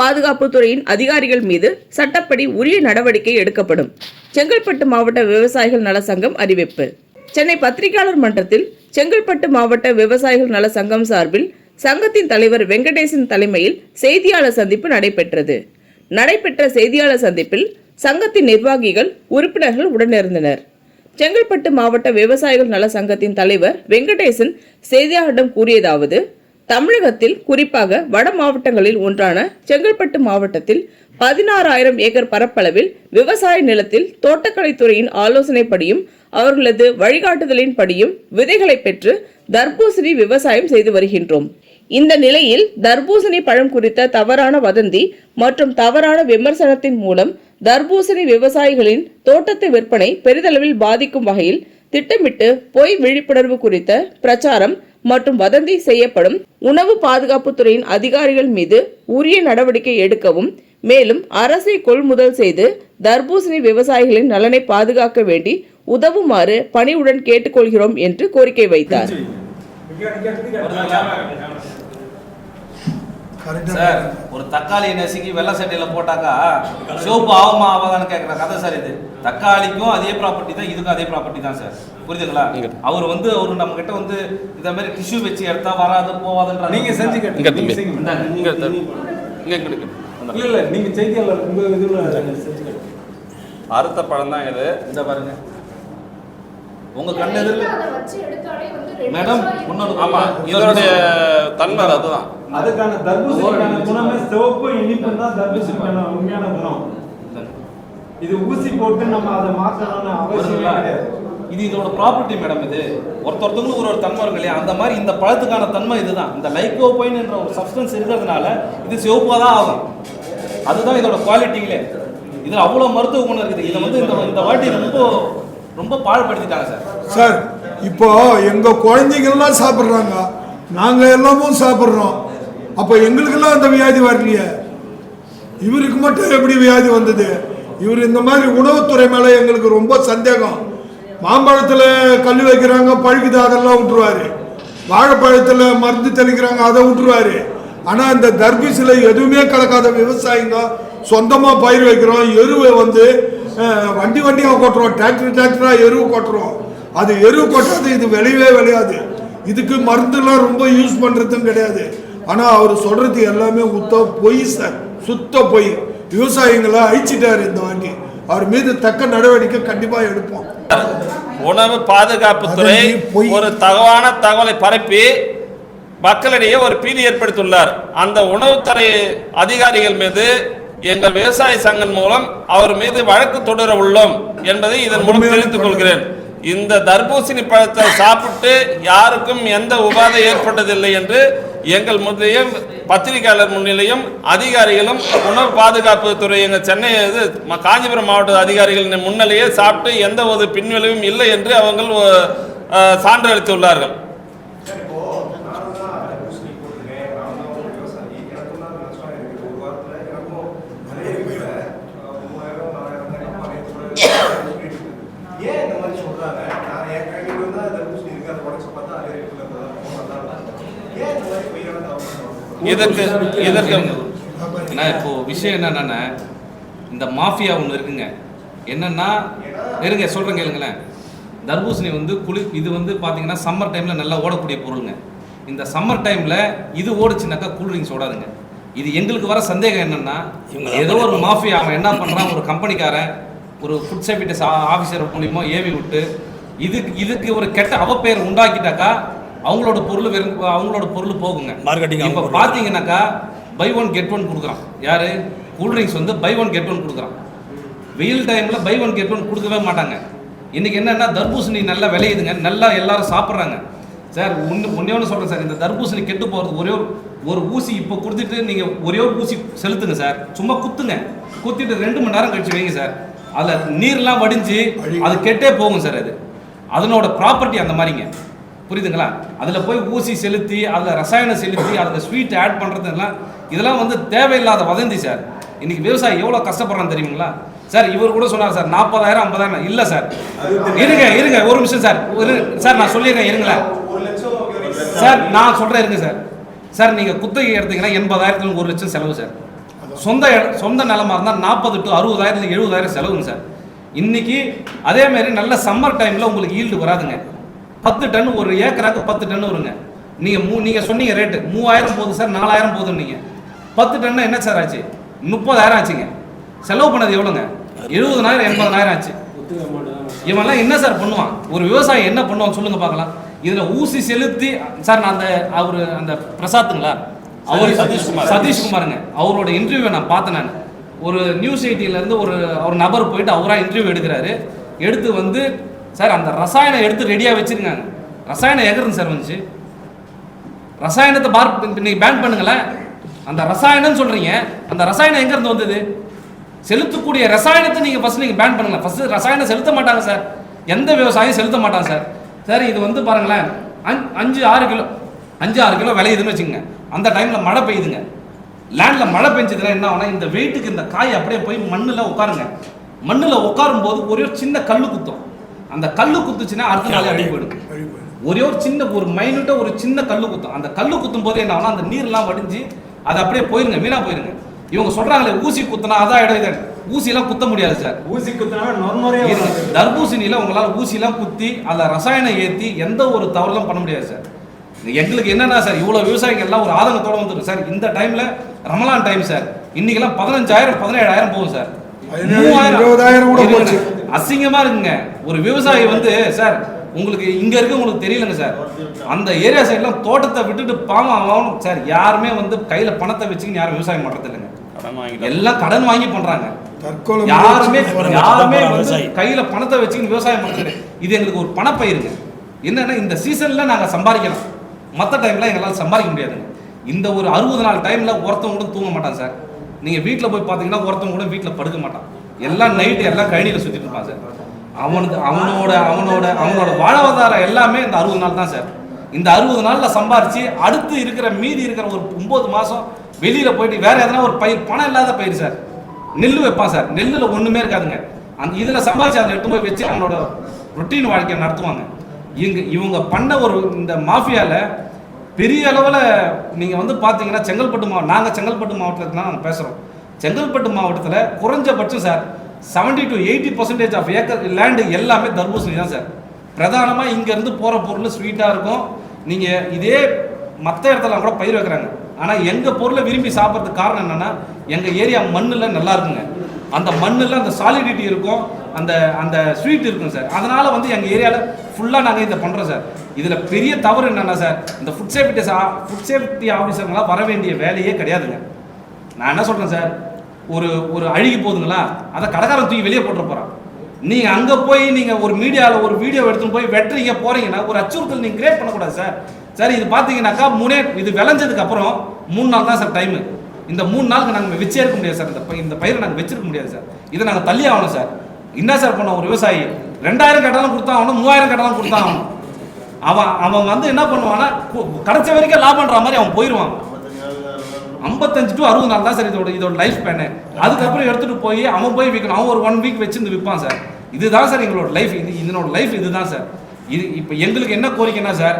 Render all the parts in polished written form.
பாதுகாப்புத்துறையின் அதிகாரிகள் மீது சட்டப்படி உரிய நடவடிக்கை எடுக்கப்படும். செங்கல்பட்டு மாவட்ட விவசாயிகள் நல சங்கம் அறிவிப்பு. சென்னை பத்திரிகையாளர் மன்றத்தில் செங்கல்பட்டு மாவட்ட விவசாயிகள் நல சங்கம் சார்பில் சங்கத்தின் தலைவர் வெங்கடேசன் தலைமையில் செய்தியாளர் சந்திப்பு நடைபெற்றது. நடைபெற்ற செய்தியாளர் சந்திப்பில் சங்கத்தின் நிர்வாகிகள், உறுப்பினர்கள் உடனிருந்தனர். செங்கல்பட்டு மாவட்ட விவசாயிகள் நல சங்கத்தின் தலைவர் வெங்கடேசன் செய்தியாளரிடம் கூறியதாவது: தமிழகத்தில் குறிப்பாக வட மாவட்டங்களில் ஒன்றான செங்கல்பட்டு மாவட்டத்தில் 16,000 ஏக்கர் பரப்பளவில் விவசாய நிலத்தில் தோட்டக்கலைத்துறையின் ஆலோசனைப்படியும் அவர்களது வழிகாட்டுதலின் படியும் விதைகளை பெற்று தர்பூசணி விவசாயம் செய்து வருகின்றோம். இந்த நிலையில் தர்பூசணி பழம் குறித்த தவறான வதந்தி மற்றும் தவறான விமர்சனத்தின் மூலம் தர்பூசணி விவசாயிகளின் தோட்டத்து விற்பனை பெரிதளவில் பாதிக்கும் வகையில் திட்டமிட்டு பொய் விழிப்புணர்வு குறித்த பிரச்சாரம் மற்றும் வதந்தி செய்யப்படும். உணவு பாதுகாப்புத்துறையின் அதிகாரிகள் மீது உரிய நடவடிக்கை எடுக்கவும், மேலும் அரசை கொள்முதல் செய்து தர்பூசணி விவசாயிகளின் நலனை பாதுகாக்க வேண்டி உதவுமாறு பணிவுடன் கேட்டுக்கொள்கிறோம் என்று கோரிக்கை வைத்தார். சார், ஒரு தக்காளியை நசுக்கி வெள்ளை சட்டையில போட்டாக்கா சிவப்பு ஆகுமா ஆகாதான்னு கேட்குற கதை சார் இது. தக்காளிக்கும் அதே ப்ராப்பர்ட்டி தான், இதுக்கும் அதே ப்ராப்பர்ட்டி தான் சார். புரியுதுங்களா? அவர் நம்ம கிட்ட இந்த மாதிரி டிஷ்யூ வச்சு எடுத்தா வராது போவாதுன்ற நீங்க செஞ்சு இல்ல நீங்க செய்தியாளர் உங்க இதுல செஞ்சு அறுத்த பழம் தான் இது. இந்த பாருங்க, உங்க கண்ணு எதிரில் மேடம் முன்னோடு. ஆமா, இதோடைய தன்மை அதுதான். அதுக்கான தர்பூசணிக்கான குணமே சிவப்பு இனிப்பு தான் தர்பூசணிக்கான உண்மையான குணம். இது ஊசி போட்டு நம்ம அதை மாற்றணும்னு அவசியம் கிடையாது. இது இதோட ப்ராப்பர்ட்டி மேடம். இது ஒருத்தவங்களுக்கு ஒரு தன்மை இருக்கு இல்லையா, அந்த மாதிரி இந்த பழத்துக்கான தன்மை இதுதான். இந்த லைகோபைன் என்ற ஒரு சப்ஸ்டன்ஸ் இருக்கிறதுனால இது சிவப்பாக தான் ஆகும். அதுதான் இதோட குவாலிட்டிங்களே. இதில் அவ்வளோ மருத்துவ குணம் இருக்குது. இதை இந்த வாட்டி ரொம்ப பாழ்படுத்திட்டாங்க சார். சார், இப்போ எங்க குழந்தைங்கள்லாம் சாப்பிட்றாங்க, நாங்க எல்லாமும் சாப்பிட்றோம். அப்போ எங்களுக்கெல்லாம் அந்த வியாதி வரலையே, இவருக்கு மட்டும் எப்படி வியாதி வந்தது? இவர் இந்த மாதிரி உணவுத்துறை மேலே எங்களுக்கு ரொம்ப சந்தேகம். மாம்பழத்தில் கல் வைக்கிறாங்க, பழுக்குது, அதெல்லாம் விட்டுருவாரு. வாழைப்பழத்தில் மருந்து தெளிக்கிறாங்க, அதை விட்டுருவாரு. ஆனால் இந்த தர்பூசணியில் எதுவுமே கலக்காத விவசாயிங்க சொந்தமாக பயிர் வைக்கிறோம். எருவை வண்டியாக கொட்டுறோம், டிராக்டராக எருவு கொட்டுறோம். அது எருவு கொட்டாது, இது விளையாது. இதுக்கு மருந்துலாம் ரொம்ப யூஸ் பண்ணுறதும் கிடையாது. ஆனால் அவர் சொல்கிறது எல்லாமே பொய் சார், சுத்த பொய். விவசாயிகளை அழிச்சிட்டாரு இந்த வாட்டி. அவர் மீது தக்க நடவடிக்கை கண்டிப்பாக எடுப்போம். உணவு பாதுகாப்புத்துறை ஒரு தகவான தகவலை பரப்பி மக்களிடையே ஒரு பீதி ஏற்படுத்தியுள்ளார். அந்த உணவுத்துறை அதிகாரிகள் மீது எங்கள் விவசாய சங்கம் மூலம் அவர் மீது வழக்கு தொடர உள்ளோம் என்பதை இதன் மூலம் தெரிவித்துக் கொள்கிறேன். இந்த தர்பூசணி பழத்தை சாப்பிட்டு யாருக்கும் எந்த உபாதை ஏற்பட்டதில்லை என்று எங்கள் முன்னிலையும் பத்திரிகையாளர் முன்னிலையும் அதிகாரிகளும் உணவு பாதுகாப்பு துறை எங்கள் சென்னை காஞ்சிபுரம் மாவட்ட அதிகாரிகளின் முன்னிலையே சாப்பிட்டு எந்த ஒரு பின்விளைவும் இல்லை என்று அவங்க சான்று அளித்துள்ளார்கள். இதற்கு இப்போ விஷயம் என்னன்னா, இந்த மாஃபியா ஒன்று இருக்குங்க. என்னன்னா இருங்க சொல்றேன் கேளுங்களேன். தர்பூசணி இது பார்த்தீங்கன்னா சம்மர் டைம்ல நல்லா ஓடக்கூடிய பொருளுங்க. இந்த சம்மர் டைம்ல இது ஓடுச்சுனாக்கா கூல்ட்ரிங்க்ஸ் ஓடாதுங்க. இது எங்களுக்கு வர சந்தேகம் என்னன்னா, ஏதோ ஒரு மாஃபியா அவன் என்ன பண்றான், ஒரு கம்பெனிக்காரன் ஒரு ஃபுட் சேஃப்டி ஆஃபீஸர் மூலியமா ஏவி விட்டு இதுக்கு ஒரு கெட்ட அவப்பெயர் உண்டாக்கிட்டாக்கா அவங்களோட பொருள் போகுங்க. இப்போ பார்த்தீங்கன்னாக்கா பை ஒன் கெட் ஒன் கொடுக்குறான். யாரு? Cool drinks buy one get one கொடுக்குறான். வெயில் டைம்ல பை ஒன் கெட் ஒன் கொடுக்கவே மாட்டாங்க. இன்னைக்கு என்னன்னா தர்பூசணி நல்லா விளையுதுங்க, நல்லா எல்லாரும் சாப்பிட்றாங்க. சார் ஒன்று சொல்கிறேன் சார், இந்த தர்பூசணி கெட்டு போகிறது ஒரு ஊசி இப்போ கொடுத்துட்டு நீங்கள் ஒரே ஒரு ஊசி செலுத்துங்க சார். சும்மா குத்திட்டு 2 மணி நேரம் கழிச்சு வைங்க சார். அதில் நீர்லாம் வடிஞ்சு அது கெட்டே போகும் சார். அதனோட ப்ராப்பர்ட்டி அந்த மாதிரிங்க. புரியுதுங்களா? அதில் போய் ஊசி செலுத்தி அதில் ரசாயனம் செலுத்தி அதில் ஸ்வீட் ஆட் பண்ணுறதுலாம் இதெல்லாம் தேவையில்லாத வதந்தி சார். இன்னைக்கு விவசாயி எவ்வளோ கஷ்டப்படுறான்னு தெரியுங்களா சார்? இவர் கூட சொன்னார் சார் 40,000 50,000. இல்லை சார், இருங்க ஒரு நிமிஷம் சார் நான் சொல்லிடுறேன் இருங்களேன் சார். நான் சொல்கிறேன் இருங்க சார். நீங்கள் குத்தகை எடுத்தீங்கன்னா 80,000 1 லட்சம் செலவு சார். சொந்த நிலமா இருந்தால் 40 to 60,000 70,000 செலவுங்க சார். இன்னைக்கு அதே மாதிரி நல்ல சம்மர் டைமில் உங்களுக்கு ஈல்டு வராதுங்க. 10 டன் ஒரு ஏக்கராக்கு 10 டன் வருங்க. நீங்கள் சொன்னீங்க ரேட்டு 3,000 போகுது சார், 4,000 போகுதுன்னு. நீங்கள் 10 டன்னா என்ன சார் ஆச்சு? 30,000 ஆச்சுங்க. செலவு பண்ணது எவ்வளோங்க? 70,000 80,000 ஆச்சு. இவன்லாம் என்ன சார் பண்ணுவான்? ஒரு விவசாயி என்ன பண்ணுவான் சொல்லுங்க பார்க்கலாம். இதில் ஊசி செலுத்தி சார் நான் அந்த பிரசாத்துங்களா அவர் சதீஷ்குமாருங்க அவரோட இன்டர்வியூவை நான் பார்த்தேன். நான் ஒரு நியூஸ் 18லேருந்து ஒரு நபர் போயிட்டு அவராக இன்டர்வியூ எடுக்கிறாரு. எடுத்து வந்து சார் அந்த ரசாயனம் எடுத்து ரெடியாக வச்சுருக்காங்க. ரசாயனம் எங்கேருந்து சார் வந்துச்சு? ரசாயனத்தை இன்னைக்கு பேன் பண்ணுங்களேன். அந்த ரசாயனம் சொல்கிறீங்க, அந்த ரசாயனம் எங்கேருந்து வந்தது? செலுத்தக்கூடிய ரசாயனத்தை நீங்கள் ஃபஸ்ட் நீங்கள் பேன் பண்ணுங்களேன். ஃபஸ்ட்டு ரசாயனம் செலுத்த மாட்டாங்க சார், எந்த விவசாயம் செலுத்த மாட்டாங்க சார். சார் இது வந்து பாருங்களேன் 5-6 கிலோ விளையுதுன்னு வச்சுக்கோங்க. அந்த டைமில் மழை பெய்யுதுங்க. லேண்டில் மழை பெஞ்சதுன்னா என்ன ஆகுனா இந்த வெயிட்டுக்கு இந்த காய் அப்படியே போய் மண்ணில் உட்காருங்க. மண்ணில் உட்காரும் போது ஒரே ஒரு சின்ன கல் குத்தும். அந்த கல் குத்துச்சுன்னா அடுத்த நாள் அடி போயிடும். ஒரே ஒரு மைனூட்டாக ஒரு சின்ன கல் குத்தும். அந்த கல் குத்தும் போது என்ன ஆகுனா அந்த நீர்லாம் வடிஞ்சு அது அப்படியே போயிருங்க, வீணாக போயிருங்க. இவங்க சொல்றாங்களே ஊசி குத்துனா அதான் இடம் இது. ஊசிலாம் குத்த முடியாது சார். ஊசி குத்தினா தர்பூசணியில உங்களால ஊசிலாம் குத்தி அதில் ரசாயனம் ஏற்றி எந்த ஒரு தவறுலாம் பண்ண முடியாது சார். எங்களுக்கு என்னன்னா சார் இவ்வளோ விவசாயிகள் எல்லாம் ஒரு ஆதங்கத்தோட வந்துடும் சார். இந்த டைம்ல ரமலான் டைம் சார், இன்னைக்கெல்லாம் 15,000 17,000 போகும் சார். 20,000 கூட போச்சு. அசிங்கமா இருக்குங்க. ஒரு விவசாயி வந்து சார் உங்களுக்கு இங்க இருக்க உங்களுக்கு தெரியலங்க சார், அந்த ஏரியா சைட்லாம் தோட்டத்தை விட்டுட்டு பாவம் ஆகணும் சார். யாருமே வந்து கையில பணத்தை வச்சுக்கின்னு யாரும் விவசாயம் பண்றது இல்லைங்க. எல்லாம் கடன் வாங்கி பண்றாங்க. யாருமே வந்து கையில பணத்தை வச்சுக்கின்னு விவசாயம் பண்றது இது எங்களுக்கு ஒரு பணப்பயிருங்க. என்னன்னா இந்த சீசன்ல நாங்க சம்பாதிக்கலாம், மற்ற டைம்ல எங்களால் சம்பாதிக்க முடியாதுங்க. இந்த ஒரு 60 நாள் டைம்ல ஒருத்தவங்க கூட தூங்க மாட்டான் சார். நீங்க வீட்டில் போய் பார்த்தீங்கன்னா ஒருத்தவங்க கூட வீட்டில் படுக்க மாட்டான். எல்லாம் நைட்டு எல்லாம் கழனியில் சுற்றிட்டு இருப்பான் சார். அவனோட வாழ்வாதாரம் எல்லாமே இந்த 60 நாள் தான் சார். இந்த 60 நாளில் சம்பாரிச்சு அடுத்து இருக்கிற மீதி இருக்கிற ஒரு 9 மாதம் வெளியில் போயிட்டு வேற எதனா ஒரு பயிர், பணம் இல்லாத பயிர் சார், நெல் வைப்பான் சார். நெல்லில் ஒன்றுமே இருக்காதுங்க. அந்த இதில் சம்பாதிச்சு அதை எடுத்து போய் வச்சு அவனோட ரொட்டீன் வாழ்க்கையை நடத்துவாங்க. இவங்க பண்ண ஒரு இந்த மாஃபியாவில் பெரிய அளவில் நீங்கள் வந்து பார்த்தீங்கன்னா நாங்கள் செங்கல்பட்டு மாவட்டத்தில் தான் நாங்கள் பேசுகிறோம். செங்கல்பட்டு மாவட்டத்தில் குறைஞ்சபட்சம் sir 70 to 80% of acre land எல்லாமே தர்பூசணி தான் சார். பிரதானமாக இங்கேருந்து போகிற பொருள் ஸ்வீட்டாக இருக்கும். நீங்கள் இதே மற்ற இடத்துல கூட பயிர் வைக்கிறாங்க. ஆனால் எங்கள் பொருளை விரும்பி சாப்பிட்றதுக்கு காரணம் என்னென்னா எங்கள் ஏரியா மண்ணில் நல்லா இருக்குங்க. அந்த மண்ணில் அந்த சாலிடிட்டி இருக்கும், அந்த ஸ்வீட் இருக்கும் சார். அதனால் வந்து எங்கள் ஏரியாவில் ஃபுல்லாக நாங்கள் இதை பண்ணுறோம் சார். இதில் பெரிய தவறு என்னென்னா சார், இந்த ஃபுட் சேஃப்டி ஆஃபீஸருங்களாம் வர வேண்டிய வேலையே கிடையாதுங்க. நான் என்ன சொல்கிறேன் சார், ஒரு அழுகி போகுதுங்களா, அதை கடைக்காரன் தூக்கி வெளியே போட்டு போகிறான். நீங்கள் அங்கே போய் நீங்கள் ஒரு மீடியாவில் ஒரு வீடியோ எடுத்துன்னு போய் வெட்டுறீங்க போகிறீங்கன்னா ஒரு அச்சுறுத்தல் நீங்கள் கிரியேட் பண்ணக்கூடாது சார். சார் இது பார்த்தீங்கன்னாக்கா இது விளைஞ்சதுக்கு அப்புறம் 3 நாள் தான் சார் டைமு. இந்த 3 நாளுக்கு நாங்கள் வச்சே இருக்க முடியாது சார். இந்த பயிரை நாங்கள் வச்சிருக்க முடியாது சார். இதை நாங்கள் தள்ளி ஆகணும் சார். என்ன சார் பண்ணோம், ஒரு விவசாயி 2,000 கேட்டாலும் கொடுத்தா ஆகணும், 3,000 கேட்டாலும் கொடுத்தா ஆகணும். அவன் வந்து என்ன பண்ணுவான்னா கிடைச்ச வரைக்கும் லாபம்ன்ற மாதிரி அவன் போயிடுவான். 55 to 60 நாள் தான் சார் இதோட லைஃப் ஸ்பேனு. அதுக்கப்புறம் எடுத்துகிட்டு போய் அவன் போய் விற்கணும். அவன் ஒரு 1 வீக் வச்சுருந்து விற்பான் சார். இதுதான் சார் எங்களோட லைஃப். இதனோட லைஃப் இதுதான் சார். இப்போ எங்களுக்கு என்ன கோரிக்கைன்னா சார்,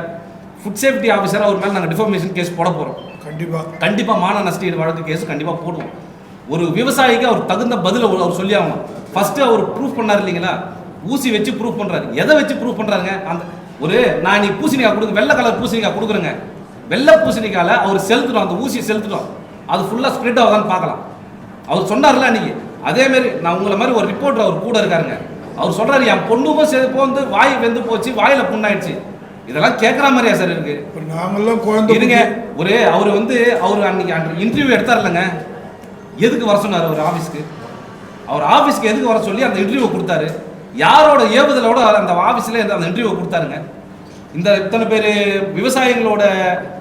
ஃபுட் சேஃப்டி ஆஃபீஸர் அவர் மேலே நாங்கள் டிஃபர்மேஷன் கேஸ் போட போகிறோம். கண்டிப்பாக மான நஷ்டஈடு வழக்கு கேஸ் கண்டிப்பாக போடுவோம். ஒரு விவசாயிக்கு அவர் தகுந்த பதில் அவர் சொல்லி ஆகணும். ஃபஸ்ட்டு அவர் ப்ரூஃப் பண்ணார் இல்லைங்களா, ஊசி வச்சு ப்ரூஃப் பண்ணுறாரு. எதை வச்சு ப்ரூஃப் பண்ணுறாருங்க? நான் நீ பூசணிக்காய் கொடுங்க, வெள்ளை கலர் பூசணிக்காய் கொடுக்குறேங்க, வெள்ளை பூசணிக்காயில் அவர் செலுத்துட்டோம், அந்த ஊசியை செலுத்துட்டோம், அது ஃபுல்லாக ஸ்ப்ரெட் ஆகுதான்னு பார்க்கலாம். அவர் சொன்னார்ல அன்றைக்கி. அதேமாரி நான் உங்களை மாதிரி ஒரு ரிப்போர்ட்டர் அவர் கூட இருக்காருங்க. அவர் சொல்கிறாரு என் பொண்ணுக்கும் சேர்த்து வந்து வாய் வெந்து போச்சு, வாயில் புண்ணாயிடுச்சு. இதெல்லாம் கேட்குற மாதிரியா சார் இருக்கு? நாங்கெல்லாம் குழந்தை இருங்க. அவர் அன்னைக்கு இன்டர்வியூ எடுத்தார்லங்க, எதுக்கு வர சொன்னார் அவர் ஆஃபீஸ்க்கு? அவர் ஆஃபீஸ்க்கு எதுக்கு வர சொல்லி அந்த இன்டர்வியூ கொடுத்தாரு? யாரோட ஏவுதலோட அந்த ஆஃபீஸில் அந்த இன்டர்வியூ கொடுத்தாருங்க? இந்த இத்தனை பேர் விவசாயிகளோட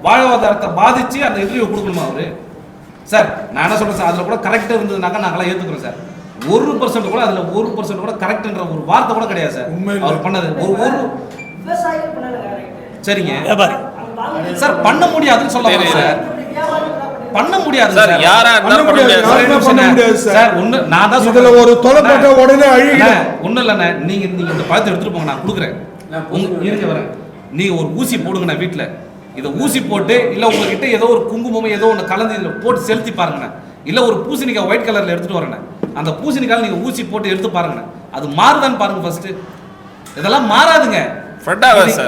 வாழ்வாதாரத்தை பாதித்து அந்த இன்டர்வியூ கொடுக்கணுமா அவரு? சார் நான் என்ன சொல்கிறேன் சார், அதில் கூட கரெக்டாக இருந்ததுனாக்கா நாங்களாம் ஏற்றுக்கிறோம் சார். 1% கூட அதில் 1% கூட கரெக்ட்ன்ற ஒரு வார்த்தை கூட கிடையாது சார். அவர் பண்ணது சரிங்க சார், பண்ண முடியாதுன்னு சொல்ல சார், பண்ண முடியாது சார். யாரா சார் ஒண்ணு நான் தான் சொல்றேன், ஒரு தொலைபேட்ட உடனே அழுகிட ஒண்ணும் இல்லண்ணே. நீங்க இந்த பழத்தை எடுத்துட்டு போங்க, நான் கொடுக்குறேன். இருங்க வரேன். நீங்க ஒரு ஊசி போடுங்கண்ணா வீட்டுல. இதை ஊசி போட்டு இல்லை உங்ககிட்ட ஏதோ ஒரு குங்குமம் ஏதோ ஒன்று கலந்து இதில் போட்டு செலுத்தி பாருங்கண்ணே. இல்லை ஒரு பூசணிக்காய் ஒயிட் கலரில் எடுத்துகிட்டு வரேண்ணே, அந்த பூசணிக்காய் நீங்கள் ஊசி போட்டு எடுத்து பாருங்கண்ணே, அது மாறுதான்னு பாருங்க ஃபர்ஸ்ட்டு. இதெல்லாம் மாறாதுங்க.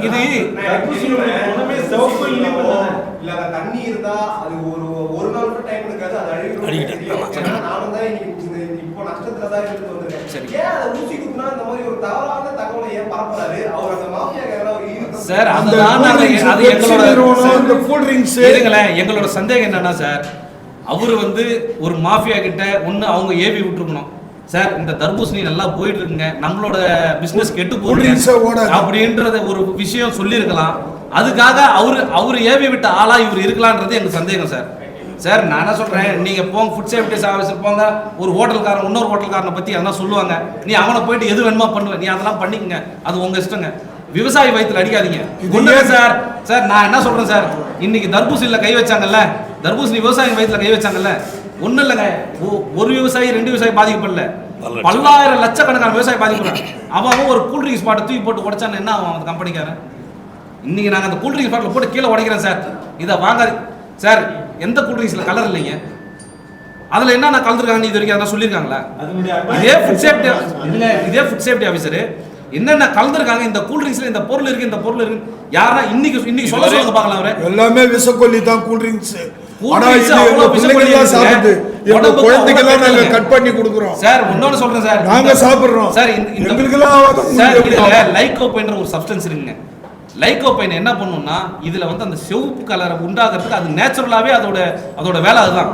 இது இல்ல அந்த தண்ணி இருந்தா அது ஒரு நாள் டைம் எடுக்காது, அது அழுகிடும். நானும் தான் இப்போ நஷ்டத்துல தான் எடுத்து வந்திருக்கேன். ஏன் அதை ஊசி குத்துனா இந்த மாதிரி ஒரு தவறான தகவலை ஏன் பரப்புறாரு அவர்? அந்த மாஃபியா சார் அதுதான் எங்களோட சந்தேகம் என்னன்னா சார், அவரு வந்து ஒரு மாஃபியா கிட்ட ஒண்ணு அவங்க ஏவி விட்டுருக்கணும் சார், இந்த தர்பூசணி நல்லா போயிட்டு இருக்குங்க, நம்மளோட பிசினஸ் கெட்டு போகுது அப்படின்றத ஒரு விஷயம் சொல்லியிருக்கலாம். அதுக்காக அவரு ஏவி விட்ட ஆளா இவர் இருக்கலான்றது எனக்கு சந்தேகம் சார். சார் நான் என்ன சொல்றேன், நீங்க போங்க ஃபுட் சேஃப்டி ஆஃபீஸர் போங்க, ஒரு ஹோட்டல்காரன் இன்னொரு ஹோட்டல்காரனை பத்தி அதெல்லாம் சொல்லுவாங்க, நீ அவனை போயிட்டு எது வேணுமா பண்ணுவேன், நீ அதெல்லாம் பண்ணிக்கங்க, அது உங்க இஷ்டங்க. விவசாயி வயித்துல அடிக்காதீங்க. சார் சார் நான் என்ன சொல்றேன் சார், இன்னைக்கு தர்பூசணியில கை வச்சாங்கல்ல, தர்பூசணி விவசாயி வயித்துல கை வச்சாங்கல்ல, ஒன்றும் இல்லைங்க, ஒரு விவசாயி 2 விவசாயி பாதிக்கப்படல, பல்லாயிரம் லட்சக்கணக்கான விவசாயி பாதிக்கப்படுறாங்க. அவன் ஒரு கூல்ட்ரிங்க் ஸ்பாட்டை தூக்கி போட்டு உடைச்சான்னு என்ன ஆகும் அந்த கம்பெனிக்காரன்? இன்னைக்கு நாங்கள் அந்த கூல்ட்ரிங்க் ஸ்பாட்டில் போட்டு கீழே உடைக்கிறேன் சார், இதை வாங்காது சார். எந்த கூல்ட்ரிங்க்ஸில் கலர் இல்லைங்க, அதில் என்ன நான் கலந்துருக்காங்க இது வரைக்கும் அதெல்லாம் சொல்லியிருக்காங்களா? இதே ஃபுட் சேஃப்டி ஆஃபீஸர் என்னென்ன கலந்துருக்காங்க, இந்த கூல்ட்ரிங்க்ஸ்ல இந்த பொருள் இருக்கு, இந்த பொருள் இருக்கு, யாரா இன்னைக்கு சொல்ல சொல்லுங்க பார்க்கலாம். அவரு எல்லாமே விஷக்கொல்லி தான் கூல்ட்ரிங்க்ஸ். லைகோபைன் ஒரு சப்ஸ்டன்ஸ் இருக்குங்க. லைகோபைன் என்ன பண்ணும்னா இதுல வந்து அந்த சிவப்பு கலரை உண்டாகிறதுக்கு அது நேச்சுரலாவே அதோட வேலை அதுதான்.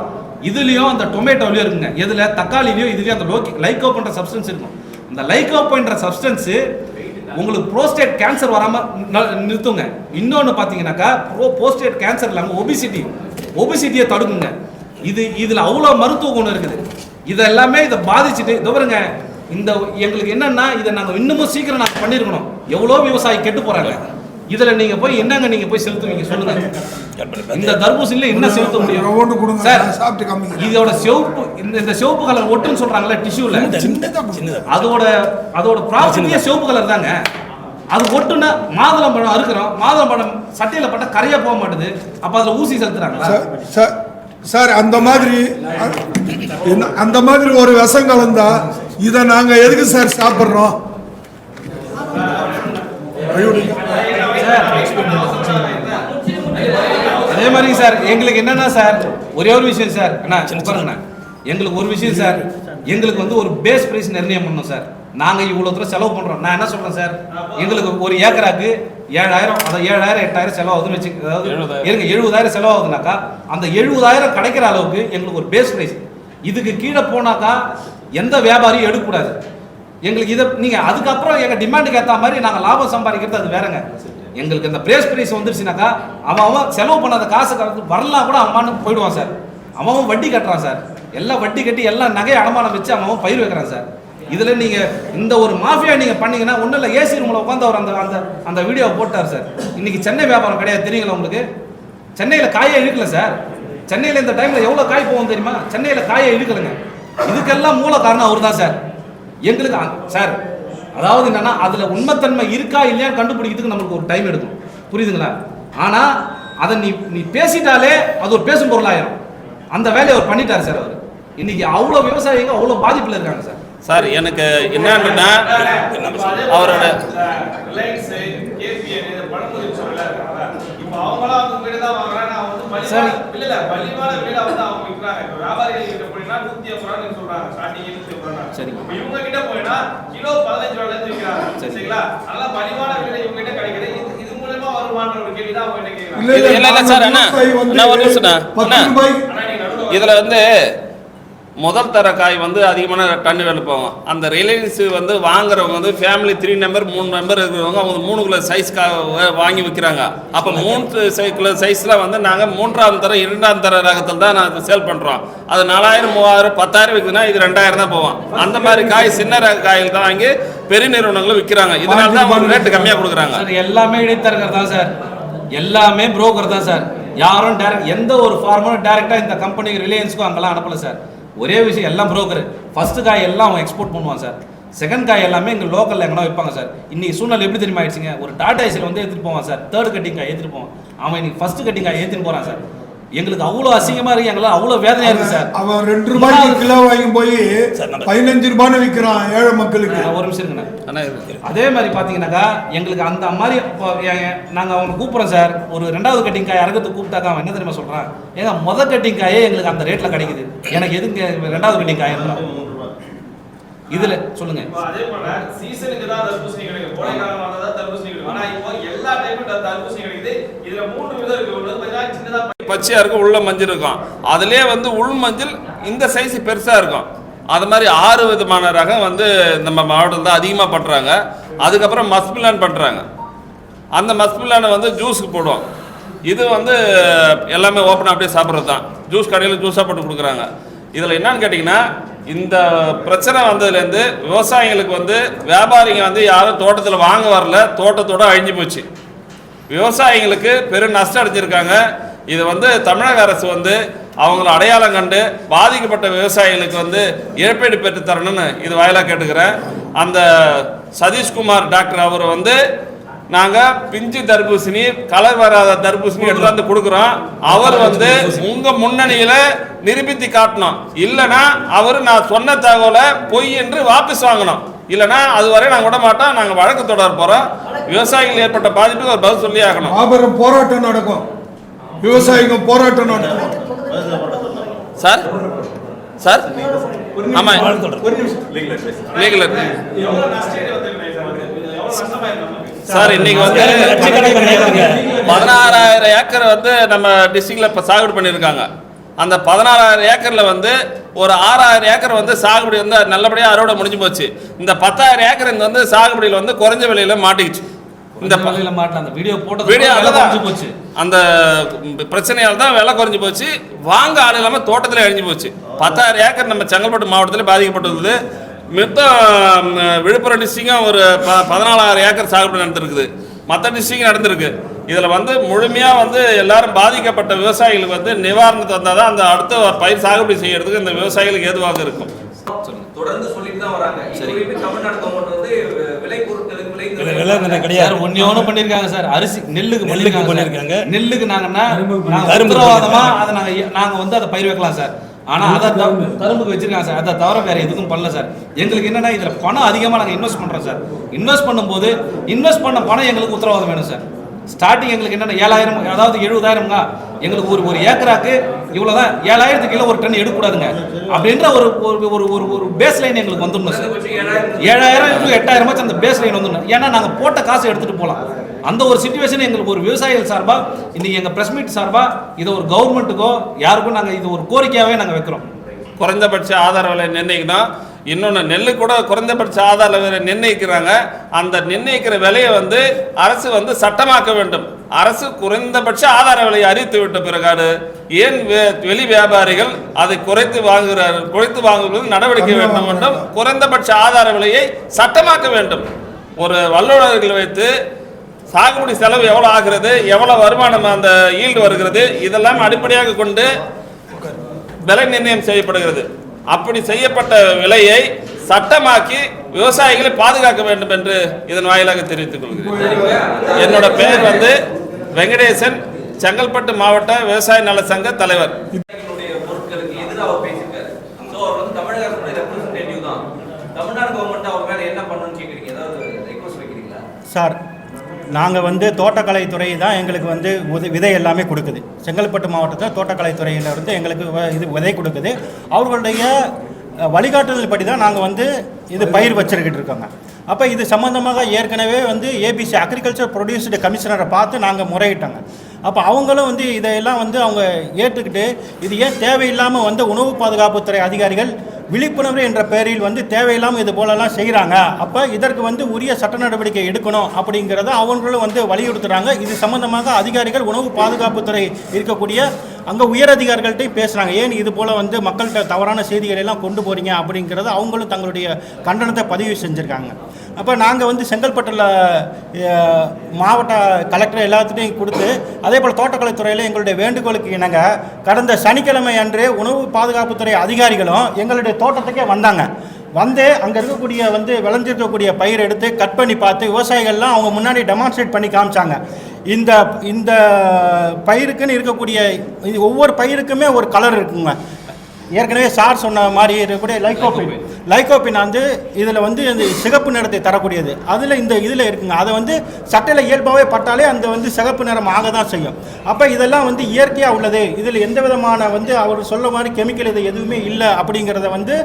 இதுலயும் அந்த டொமேட்டோலயும் இருக்குங்க, எதுல தக்காளிலயும் இதுலயும் அந்த லைகோபைன்ற சப்ஸ்டன்ஸ் இருக்கும். இந்த லைகோபைன்ற சப்ஸ்டன்ஸ் உங்களுக்கு புரோஸ்டேட் கேன்சர் வராம நிறுத்துங்க. இன்னொன்னு பாத்தீங்கன்னாக்கா புரோஸ்டேட் கேன்சர் இல்லாம ஒபிசிட்டியை தடுக்குங்க. இதுல அவ்வளவு மருத்துவ குணம் இருக்குது. இதெல்லாமே இதை பாதிச்சுட்டு பாருங்க. இந்த எங்களுக்கு என்னன்னா இதை நாங்க இன்னமும் சீக்கிரம் நாங்க பண்ணிருக்கணும். எவ்வளவு விவசாயி கெட்டு போறாங்க. இதுல நீங்க போய் என்னங்க நீங்க போய் செலுத்துவீங்க சொல்லுங்க. இந்த தர்பூசணில என்ன செலுத்த முடியும் சார்? இதோட சிவப்பு இந்த சிவப்பு கலர் ஒட்டுன்னு சொல்றாங்கல்ல டிஷ்யூல, அதோட ப்ராப்பர்ட்டியே சிவப்பு கலர் தாங்க. அது ஒட்டுனா மாதுளம் பழம் அறுக்கிறோம், மாதுளம் பழம் சட்டையில பட்டா கரையா போக மாட்டுது, அப்ப அதுல ஊசி செலுத்துறாங்களா சார்? அந்த மாதிரி ஒரு விஷம் கலந்தா இதை நாங்க எதுக்கு சார் சாப்பிடுறோம்? அதே மாதிரி சார் எங்களுக்கு என்னன்னா சார் ஒரே ஒரு விஷயம் சார், எங்களுக்கு ஒரு விஷயம் சார், எங்களுக்கு வந்து ஒரு பேஸ் பிரைஸ் நிர்ணயம் பண்ணணும் சார். நாங்க இவ்வளவு தூரம் செலவு பண்றோம். நான் என்ன சொல்றேன் சார், எங்களுக்கு ஒரு ஏக்கராக்கு 7000, அதாவது 7000 8000 செலவாகுதுன்னு வச்சு, அதாவது 70,000 செலவாகுதுனாக்கா அந்த 70,000 கிடைக்கிற அளவுக்கு எங்களுக்கு ஒரு பேஸ் பிரைஸ். இதுக்கு கீழே போனாக்கா எந்த வியாபாரியும் எடுக்கக்கூடாது. எங்களுக்கு இதை நீங்க அதுக்கப்புறம் எங்க டிமாண்டுக்கு ஏற்ற மாதிரி நாங்கள் லாபம் சம்பாதிக்கிறது அது வேறங்க. எங்களுக்கு இந்த பிரேஸ் பிரைஸ் வந்துருச்சுனாக்கா அவன் செலவு பண்ணாத காசு வரலாம் கூட அவன் போயிடுவான் சார். அவன் வட்டி கட்டுறான் சார், எல்லாம் வட்டி கட்டி எல்லாம் நகை அடமானம் வச்சு அவன் பயிர் வைக்கிறான் சார். இதுல நீங்க இந்த ஒரு மாஃபியா நீங்க பண்ணீங்கன்னா ஒன்றும் இல்லை, ஏசி ரூம்ல உட்காந்து அவர் அந்த வீடியோவை போட்டார் சார். இன்னைக்கு சென்னை வியாபாரம் கிடையாது தெரியுங்களா உங்களுக்கு? சென்னையில் காயை இழுக்கல சார். சென்னையில் இந்த டைம்ல எவ்வளோ காய் போகும் தெரியுமா? சென்னையில் காயை இழுக்கலுங்க. இதுக்கெல்லாம் மூல காரணம் அவர் தான் சார். எங்களுக்கு சார் அதாவது என்னன்னா அதுல உண்மைத்தன்மை இருக்கா இல்லையா கண்டுபிடிக்கிறதுக்கு நமக்கு ஒரு டைம் எடுக்கும், புரியுதுங்களா? ஆனா அதை நீ பேசிட்டாலே அது ஒரு பேசும் பொருளாயிரும். அந்த வேலையை அவர் பண்ணிட்டார் சார். அவர் இன்னைக்கு அவ்வளோ விவசாயிங்க அவ்வளோ பாதிப்பில் இருக்காங்க சார். சார் எனக்கு என்னன்னா அவரோட இதுல வந்து முதல் தர காய் வந்து அதிகமான டன் வேலை போகும். அந்த ரிலையன்ஸ் வந்து வாங்குறவங்க வந்து ஃபேமிலி 3 நம்பர் 3 நம்பர் இருக்கிறவங்க அவங்க 3 கிலோ சைஸ் வாங்கி விற்கிறாங்க. அப்போ 3 கிலோ சைஸில் வந்து நாங்கள் 3ஆம் தர 2ஆம் தர ரகத்தில் தான் நான் சேல் பண்ணுறோம். அது 4000 3000 10,000 விற்குதுன்னா இது 2000 தான் போவோம். அந்த மாதிரி காய் சின்ன ரக காய்கள் தான் வாங்கி பெரிய நிறுவனங்களும் விற்கிறாங்க. இதனால தான் அவங்க ரேட்டு கம்மியாக கொடுக்குறாங்க. எல்லாமே இடைத்தரகர் தான் சார், எல்லாமே புரோக்கர் தான் சார். யாரும் டேரக்ட் எந்த ஒரு ஃபார்மரும் டேரெக்டாக இந்த கம்பெனிக்கு ரிலையன்ஸுக்கும் அங்கெல்லாம் அனுப்பலை சார். ஒரே விஷயம், எல்லாம் புரோக்கர். ஃபர்ஸ்ட் காய் எல்லாம் அவன் எக்ஸ்போர்ட் பண்ணுவான் சார். செகண்ட் காய் எல்லாமே இங்கே லோக்கலில் எங்கன்னா வைப்பாங்க சார். இன்னைக்கு சூழ்நிலை எப்படி தெரியுமா ஆயிடுச்சுங்க, ஒரு டாடா ஏசியில் வந்து ஏற்றிட்டு போவான் சார். தேர்ட் கட்டிங் காய் ஏற்றிட்டு போவான். அவன் இன்னைக்கு ஃபர்ஸ்ட் கட்டிங் காய் ஏற்றிட்டு போகிறான் சார். எங்களுக்கு அவ்வளோ அசிங்கமா இருக்கு, எங்களால் அவ்வளோ வேதனையா இருக்கு சார். அவன் 2 ரூபாய்க்கு கிலோ வாங்கி போய் 15 ரூபான்னு விற்கிறான் ஏழை மக்களுக்கு. ஒரு நிமிஷம் இருக்குண்ணா. அதே மாதிரி பார்த்தீங்கன்னாக்கா எங்களுக்கு அந்த மாதிரி நாங்கள் அவனை கூப்பிட்றோம் சார். ஒரு 2வது கட்டிங் காய் அறக்கத்துக்கு கூப்பிட்டாக்கா அவன் என்ன தெரியுமா சொல்கிறான், ஏங்க மொதல் கட்டிங் காயே எங்களுக்கு அந்த ரேட்டில் கிடைக்குது, எனக்கு எதுங்க 2வது கட்டிங் காய் இதுல சொல்லுங்க. அதே போல சீசனுக்கு தான் தர்பூசணி கிடைக்கும், கோடை காலம் வந்தா தான் தர்பூசணி கிடைக்கும். ஆனா இப்போ எல்லா டைமும் தர்பூசணி கிடைக்குது. இதுல 3 விதம் இருக்கு. ஒன்னு பார்த்தா சின்னதா பச்சையா இருக்கும், உள்ள மஞ்சள் இருக்கும். அதுலயே வந்து உள் மஞ்சள் இந்த சைஸ் பெருசா இருக்கும். அது மாதிரி 6 விதமான ரகம் வந்து நம்ம மாவட்டம் தான் அதிகமாக பண்ணுறாங்க. அதுக்கப்புறம் மஸ்மிலான் பண்ணுறாங்க. அந்த மஸ்மிலானை வந்து ஜூஸுக்கு போடுவோம். இது வந்து எல்லாமே ஓப்பனாக அப்படியே சாப்பிட்றது தான். ஜூஸ் கடையில் ஜூஸாக போட்டு கொடுக்குறாங்க. இதில் என்னன்னு கேட்டிங்கன்னா, இந்த பிரச்சனை வந்ததுலேருந்து விவசாயிகளுக்கு வந்து வியாபாரிங்க வந்து யாரும் தோட்டத்தில் வாங்க வரல, தோட்டத்தோடு அழிஞ்சு போச்சு. விவசாயிகளுக்கு பெரும் நஷ்டம் அடைஞ்சிருக்காங்க. இது வந்து தமிழக அரசு வந்து அவங்கள அடையாளம் கண்டு பாதிக்கப்பட்ட விவசாயிகளுக்கு வந்து இழப்பீடு பெற்று தரணும்னு இது வாயிலாக கேட்டுக்கிறேன். அந்த சதீஷ்குமார் டாக்டர் அவர் வந்து நாங்கள் பிஞ்சு தர்பூசணி, கலர் வராத தர்பூசணி எடுத்தாந்து கொடுக்குறோம். அவர் வந்து உங்கள் முன்னணியில் நிரூபித்து காட்டணும். இல்லைன்னா அவர் நான் சொன்ன தகவலை பொய் என்று வாபஸ் வாங்கணும். இல்லைன்னா அதுவரை நாங்கள் விட மாட்டோம். நாங்கள் வழக்கு தொடர போகிறோம். விவசாயிகள் ஏற்பட்ட பாதிப்புக்கு ஒரு பதில் சொல்லி ஆகணும். மாபெரும் போராட்டம் நடக்கும், விவசாயிகள் போராட்டம் நடக்கும் சார். சார் ஆமா, சார் இன்னைக்கு வந்து 16,000 ஏக்கர் வந்து நம்ம டிஸ்ட்ரிக்ட்ல இப்போ சாகுபடி பண்ணியிருக்காங்க. அந்த 16,000 ஏக்கரில் வந்து ஒரு 6,000 ஏக்கர் வந்து சாகுபடி வந்து நல்லபடியாக அறுவடை முடிஞ்சு போச்சு. இந்த 10,000 ஏக்கர் இந்த வந்து சாகுபடியில் வந்து குறைஞ்ச விலையில் மாட்டிக்கிச்சு. இந்த அந்த வீடியோ போச்சு. அந்த பிரச்சனையால் தான் விலை குறைஞ்சி போச்சு. வாங்க ஆள் இல்லாமல் தோட்டத்தில் அழிஞ்சு போச்சு. 10,000 ஏக்கர் நம்ம செங்கல்பட்டு மாவட்டத்தில் பாதிக்கப்பட்டுள்ளது. மொத்தம் விழுப்புரம் டிஸ்ட்ரிக்டும் ஒரு 14,000 ஏக்கர் சாகுபடி நடந்திருக்குது. மற்ற டிஸ்ட்ரிக்ட் நடந்திருக்கு. இதில் வந்து முழுமையாக வந்து எல்லாரும் பாதிக்கப்பட்ட விவசாயிகளுக்கு வந்து நிவாரணத்தை வந்தால் தான் அந்த அடுத்த பயிர் சாகுபடி செய்யறதுக்கு இந்த விவசாயிகளுக்கு ஏதுவாக இருக்கும். தொடர்ந்து சொல்லிட்டு தான் வராங்க. தமிழ்நாடு கவர்மெண்ட் வந்து விலை பொருட்களுக்கு ஒன்னு பண்ணிருக்காங்க சார். அரிசி நெல்லுக்கு பண்ணிருக்காங்க. நெல்லுக்கு நாங்கன்னா உத்தரவாதமா அதை நாங்க வந்து அதை பயிர் வைக்கலாம் சார். ஆனா அதை கரும்புக்கு வச்சிருக்காங்க சார். அதை தவிர வேற எதுக்கும் பண்ணல சார். எங்களுக்கு என்னன்னா இதுல பணம் அதிகமா நாங்க இன்வெஸ்ட் பண்றோம் சார். இன்வெஸ்ட் பண்ணும்போது இன்வெஸ்ட் பண்ண பணம் எங்களுக்கு உத்தரவாதம் வேணும் சார். ஸ்டார்டிங் எங்களுக்கு என்னென்ன 7,000, அதாவது 70,000ங்க. எங்களுக்கு ஒரு ஏக்கராக்கு இவ்வளோதான், 7,000 கிலோ ஒரு டன் எடுக்கக்கூடாதுங்க அப்படின்ற ஒரு பேஸ் லைன் எங்களுக்கு வந்துடணும் சார். 7,000 to 8,000 அந்த பேஸ் லைன் வந்துடணும். ஏன்னா நாங்கள் போட்ட காசை எடுத்துகிட்டு போகலாம். அந்த ஒரு சிச்சுவேஷன் எங்களுக்கு ஒரு விவசாயிகள் சார்பாக இன்னைக்கு எங்கள் ப்ரெஸ் மீட் சார்பாக இதை ஒரு கவர்மெண்ட்டுக்கோ யாருக்கும் நாங்கள் இது ஒரு கோரிக்கையாகவே நாங்கள் வைக்கிறோம். குறைந்தபட்ச ஆதார விலை நிர்ணயிக்கணும். இன்னொன்று நெல்லு கூட குறைந்தபட்ச ஆதார விலை நிர்ணயிக்கிறாங்க. அந்த நிர்ணயிக்கிற விலையை வந்து அரசு வந்து சட்டமாக்க வேண்டும். அரசு குறைந்தபட்ச ஆதார விலையை அறிவித்து விட்ட பிறகு ஏன் வெளி வியாபாரிகள் அதை குறைத்து வாங்குவது நடவடிக்கை வேண்டும் என்றும் குறைந்தபட்ச ஆதார விலையை சட்டமாக்க வேண்டும். ஒரு வல்லுநர்கள் வைத்து சாகுபடி செலவு எவ்வளோ ஆகிறது, எவ்வளோ வருமானம் அந்த ஈல்டு வருகிறது, இதெல்லாம் அடிப்படையாக கொண்டு விலை நிர்ணயம் செய்யப்படுகிறது. அப்படி செய்யப்பட்ட விலையை சட்டமாக்கி விவசாயிகளை பாதுகாக்க வேண்டும் என்று இதன் வாயிலாக தெரிவித்துக் கொள்கிறேன். என்னோட பெயர் வந்து வெங்கடேசன், செங்கல்பட்டு மாவட்ட விவசாய நல சங்க தலைவர். பொருட்களுக்கு எதிராக அவர் பேசியிருக்காரு. அவர் வந்து தமிழக அரசு ரெப்ரசன்டேட்டிவ் தான். தமிழ்நாடு கவர்மெண்ட் அவர் மேல என்ன பண்ணணும்னு கேட்குறீங்க, ஏதாவது ரெக்வஸ்ட் வைக்கிறீங்களா? சார், நாங்கள் வந்து தோட்டக்கலைத்துறை தான் எங்களுக்கு வந்து விதை எல்லாமே கொடுக்குது. செங்கல்பட்டு மாவட்டத்தில் தோட்டக்கலைத்துறையில் வந்து எங்களுக்கு இது விதை கொடுக்குது. அவர்களுடைய வழிகாட்டுதல் படி தான் நாங்கள் வந்து இது பயிர் வச்சுருக்கிட்டு இருக்கோங்க. அப்போ இது சம்மந்தமாக ஏற்கனவே வந்து ஏபிசி அக்ரிகல்ச்சர் ப்ரொடியூஸ்டு கமிஷனரை பார்த்து நாங்கள் முறையிட்டோங்க. அப்போ அவங்களும் வந்து இதையெல்லாம் வந்து அவங்க ஏற்றுக்கிட்டு இது ஏன் தேவையில்லாமல் வந்து உணவு பாதுகாப்புத்துறை அதிகாரிகள் விழிப்புணர்வு என்ற பெயரில் வந்து தேவையில்லாமல் இது போலலாம் செய்கிறாங்க. அப்போ இதற்கு வந்து உரிய சட்ட நடவடிக்கை எடுக்கணும் அப்படிங்கிறத அவங்களும் வந்து வலியுறுத்துகிறாங்க. இது சம்பந்தமாக அதிகாரிகள் உணவு பாதுகாப்புத்துறை இருக்கக்கூடிய அங்கே உயர் அதிகாரிகள்கிட்டையும் பேசுகிறாங்க. ஏன் இது போல் வந்து மக்கள்கிட்ட தவறான செய்திகளை எல்லாம் கொண்டு போகிறீங்க அப்படிங்கிறத அவங்களும் தங்களுடைய கண்டனத்தை பதிவு செஞ்சுருக்காங்க. அப்போ நாங்கள் வந்து செங்கல்பட்டில் மாவட்ட கலெக்டர் எல்லாத்துட்டையும் கொடுத்து அதே போல் தோட்டக்கலைத்துறையில் எங்களுடைய வேண்டுகோளுக்கு இணங்க கடந்த சனிக்கிழமை அன்று உணவு பாதுகாப்புத்துறை அதிகாரிகளும் எங்களுடைய தோட்டத்துக்கே வந்தாங்க. வந்து அங்கே இருக்கக்கூடிய வந்து விளைஞ்சிருக்கக்கூடிய பயிர் எடுத்து கட் பண்ணி பார்த்து விவசாயிகள்லாம் அவங்க முன்னாடி டெமான்ஸ்ட்ரேட் பண்ணி காமிச்சாங்க. இந்த இந்த பயிருக்குன்னு இருக்கக்கூடிய ஒவ்வொரு பயிருக்குமே ஒரு கலர் இருக்குங்க. ஏற்கனவே சார் சொன்ன மாதிரி இருக்கக்கூடிய லைகோபின் வந்து இதில் வந்து இந்த சிகப்பு நிறத்தை தரக்கூடியது. அதில் இந்த இதில் இருக்குங்க. அதை வந்து சட்டையில் இயல்பாகவே பட்டாலே அந்த வந்து சிகப்பு நிறம் ஆக தான் செய்யும். அப்போ இதெல்லாம் வந்து இயற்கையாக உள்ளது, இதில் எந்த விதமான வந்து அவர் சொல்ல மாதிரி கெமிக்கல் இது எதுவுமே இல்லை அப்படிங்கிறத வந்து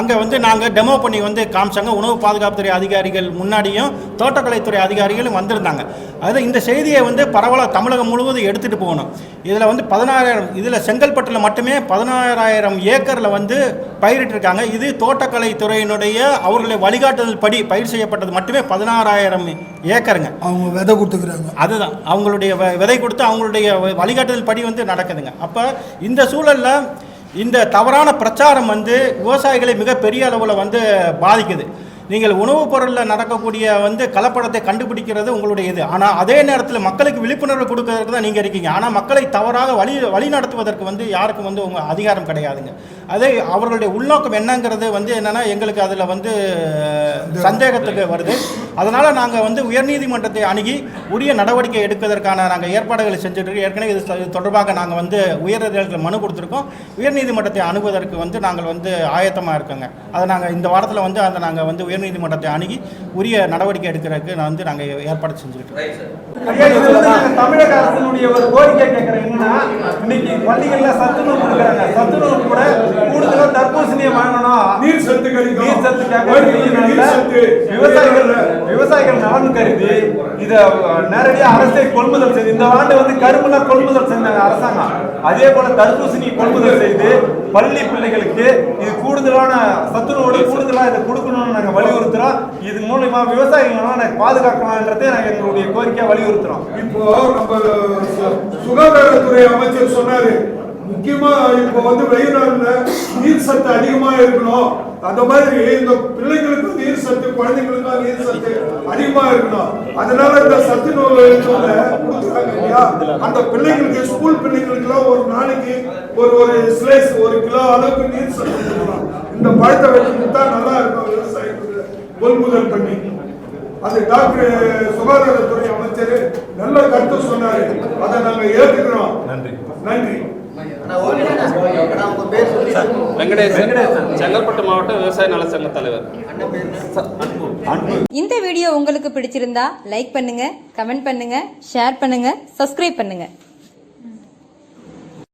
அங்கே வந்து நாங்கள் டெமோ பண்ணி வந்து காமிச்சாங்க. உணவு பாதுகாப்புத்துறை அதிகாரிகள் முன்னாடியும் தோட்டக்கலைத்துறை அதிகாரிகளும் வந்திருந்தாங்க. அது இந்த செய்தியை வந்து பரவலாக தமிழகம் முழுவதும் எடுத்துகிட்டு போகணும். இதில் வந்து 16,000 இதில் செங்கல்பட்டில் மட்டுமே 16,000 ஏக்கரில் வந்து பயிரிட்டிருக்காங்க. இது தோட்டக்கலை துறையினுடைய அவர்களுடைய வழிகாட்டுதல் படி பயிர் செய்யப்பட்டது மட்டுமே 16,000 ஏக்கருங்க. அவங்க விதை கொடுத்துக்கிறாங்க. அதுதான் அவங்களுடைய விதை கொடுத்து அவங்களுடைய வழிகாட்டுதல் படி வந்து நடக்குதுங்க. அப்போ இந்த சூழலில் இந்த தவறான பிரச்சாரம் வந்து விவசாயிகளை மிகப்பெரிய அளவில் வந்து பாதிக்குது. நீங்கள் உணவுப் பொருளில் நடக்கக்கூடிய வந்து கலப்படத்தை கண்டுபிடிக்கிறது உங்களுடைய இது. ஆனால் அதே நேரத்தில் மக்களுக்கு விழிப்புணர்வு கொடுக்கறதுக்கு தான் நீங்கள் இருக்கீங்க. ஆனால் மக்களை தவறாக வழி நடத்துவதற்கு வந்து யாருக்கும் வந்து உங்கள் அதிகாரம் கிடையாதுங்க. அதே அவர்களுடைய உள்நோக்கம் என்னங்கிறது வந்து என்னென்னா எங்களுக்கு அதில் வந்து சந்தேகத்துக்கு வருது. அதனால் நாங்கள் வந்து உயர்நீதிமன்றத்தை அணுகி உரிய நடவடிக்கை எடுப்பதற்கான நாங்கள் ஏற்பாடுகளை செஞ்சுட்டு ஏற்கனவே இது தொடர்பாக நாங்கள் வந்து உயர்நீதிமன்றத்தில் மனு கொடுத்துருக்கோம். உயர்நீதிமன்றத்தை அணுகுவதற்கு வந்து நாங்கள் வந்து ஆயத்தமாக இருக்கோங்க. அதை நாங்கள் இந்த வாரத்தில் வந்து அதை நாங்கள் வந்து உயர்நீதிமன்றத்தை அணுகி உரிய நடவடிக்கை எடுக்கிறதுக்கு நாங்கள் ஏற்பாடு செஞ்சுக்கிட்டு இருக்கோம். தமிழக அரசினுடைய ஒரு கோரிக்கை கேட்கிறேன். என்னன்னா இன்னைக்கு பள்ளிகள்ல சத்துணவு கொடுக்குறாங்க. சத்துணவு கூட கூடுதலா தர்பூசணியை வாங்கணும், நீர் சத்துக்காக விவசாயிகள் நலன் கருதி இதை நேரடியாக அரசை கொள்முதல் செய்து இந்த ஆண்டு வந்து கரும்புலாம் கொள்முதல் செஞ்சாங்க அரசாங்கம். அதே போல தர்பூசணி கொள்முதல் செய்து பள்ளி பிள்ளைகளுக்கு இது கூடுதலான சத்துணவோடு கூடுதலா இதை கொடுக்கணும்னு நாங்கள் வலியுறுத்துறோம். இது மூலமா விவசாயிகளை பாதுகாக்கணும்ன்றதை நாங்கள் எங்களுடைய கோரிக்கையை வலியுறுத்துறோம். இப்போ நம்ம சுகாதாரத்துறை அமைச்சர் சொன்னாரு, முக்கியமா இப்போ வந்து வெயில் நாள்ல நீர் சத்து அதிகமா இருக்கணும். அந்த மாதிரி இந்த பிள்ளைங்களுக்கு நீர் சத்து, குழந்தைங்களுக்கு நீர் சத்து அதிகமா இருக்கணும். அதனால இந்த சத்து நூல் கொடுக்குறாங்க இல்லையா, அந்த பிள்ளைங்களுக்கு ஸ்கூல் பிள்ளைங்களுக்கு எல்லாம் ஒரு நாளைக்கு ஒரு ஸ்லைஸ் 1 கிலோ அளவுக்கு நீர் சத்து கொடுக்கலாம். இந்த பழத்தை வச்சு கொடுத்தா நல்லா இருக்கும் விவசாயிகளுக்கு கொள்முதல் பண்ணி. அது டாக்டர் சுகாதாரத்துறை அமைச்சர் நல்ல கருத்து சொன்னாரு. அதை நாங்க ஏற்றுக்கிறோம். நன்றி. வெங்கடேசன், செங்கல்பட்டு மாவட்ட விவசாய நல சங்க தலைவர். இந்த வீடியோ உங்களுக்கு பிடிச்சிருந்தா லைக் பண்ணுங்க, கமெண்ட் பண்ணுங்க, ஷேர் பண்ணுங்க, சப்ஸ்கிரைப் பண்ணுங்க.